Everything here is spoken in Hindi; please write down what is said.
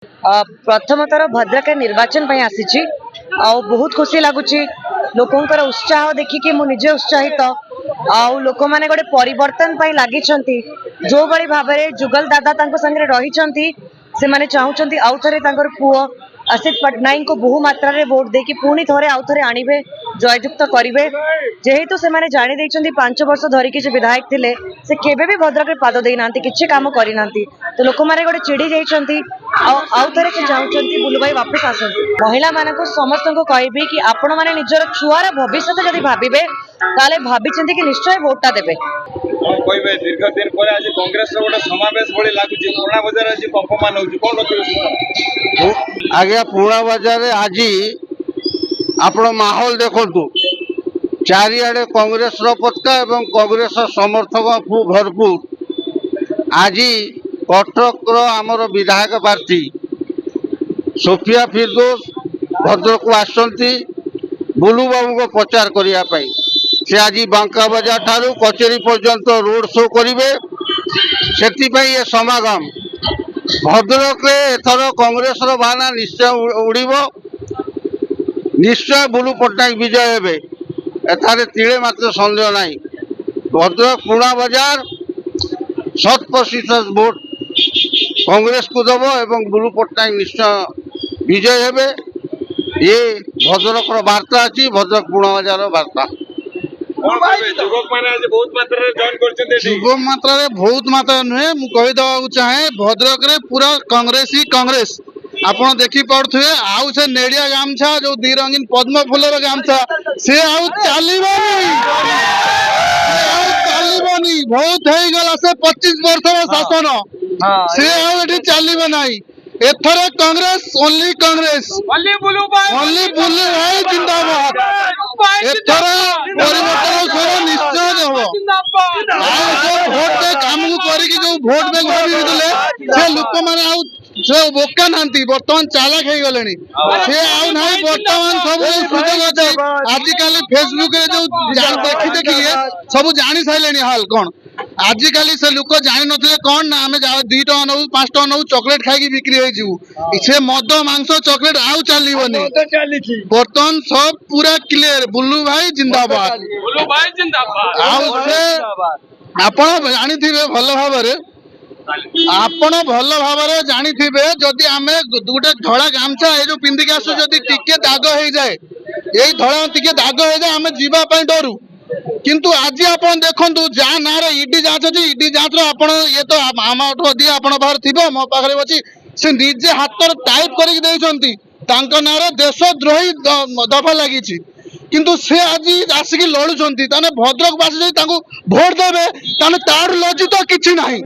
प्रथमतर भद्रक निर्वाचन पर आसी बहुत खुशी लगुच लोकंर उत्साह देखिकी मु निजे उत्साहित आउ लोक मैंने गोटे परिवर्तन लगी जो बड़ी भाव में जुगल दादा संगे रही से माने चाहूँगी आउ थे पुओ आसिफ पट्टनायक को बहु मात्रा रे वोट देकी पुणी थोड़े आउ थे आणवे जययुक्त करेंगे जेहेतु से माने जानी देइछंती 5 वर्ष धरिकी जो विधायक थे से केबे भी भद्रक रे पाद देना किसी काम करना तो लोक मैंने गोटे चिड़ी जाइछंती आउ थे से चाहूँगी बुलु भाई वापस आसती महिला मान को समस्त को कहबी कि आपण मैंने निजर छुआर भविष्य जब भावे ताले भाभी कि निश्चय वोटा देवे कहबे दीर्घ दिन पर आज कांग्रेस रो गोटे समावेश भली लागुची पुराना बाजार आज कंपमान होची कोन रखियो आज्ञा पुराना बाजार आज आपण माहौल देखंतु चारिआडे कांग्रेस रो पताका एवं कांग्रेस समर्थक भरपूर आज कटक रो आमर विधायक प्रार्थी सोफिया फिरदौस भद्रक को आसंती बुलू बाबू को प्रचार करिया पाई से आज बांका बाजार ठारू कचेरी पर्यंत रोड शो करेंगे से ये समागम भद्रक एथर कांग्रेस बाना निश्चय उड़ब निश्चय बुलू पट्टनायक विजय हे एथारे तिले मात्र सन्देह ना भद्रक पुराना बाजार 100% भोट कांग्रेस को दब एवं बुलू पट्टनायक निश्चय विजय हे ये भद्रक वार्ता अच्छी भद्रक पुराना बाजार वार्ता युवक माने आज बहुत मात्रा रे जॉइन करछन युवक मात्रा रे बहुत मात्रा नुहे मु कहि दवा चाहे भद्रक रे पूरा कांग्रेस ही कांग्रेस आपण देखि पड़थुए आउ से नेडिया गामछा जो दी रंगीन पद्म फूलर गामछा से आउ चालीबनी बहुत हे गला से 25 वर्ष रो शासन से आउ एठी चालीबे नाही एथर कांग्रेस ओनली बुलू भाई जिंदाबाद एथर परिवर्तन स्वर निश्चय हो भोट दे काम को करी जो भोट बैंक भाभी दिले से लोक माने आउ से बोका नांती वर्तमान चालाक हे गलेनी से आउ नाही वर्तमान सब सुजग अछि आज काली फेसबुक रे जो जान देखि सब जानि साइलेनी हाल कोन आज काली से लोक जानि नथिले कोन ना हमें 2 टका नौ 5 टका नौ चॉकलेट खाई बिक्री होई जीवु से मद मांस चॉकलेट आउ चलीबनी बर्तन सब पूरा क्लियर बुल्लू भाई जिंदाबाद आउ से आपण जानिथिबे भल भाबरे आपण भल भाबरे जानिथिबे जदि आमे गोटे धड़ा गामछा ए जो पिंदिके आसु जदि टिके दाग हो जाए एई धड़ा टिके दाग हो जाए आमे जीवा पई डरू किंतु आज आपण देखंतु जा ना रे ईडी जांच अछि ईडी जांच रो आपण ये तो आमाठो अधिक आपण बाहर थिबो मो पाखरे अछि से निजे हाथ टाइप करिक देइछंती तांको ना रे देशद्रोही दफा लागिछि किंतु से आज आसिक लड़ुछंती ताने भद्रक वासी जदि तांको वोट देबे ताने तार लज्जित किछि नाही।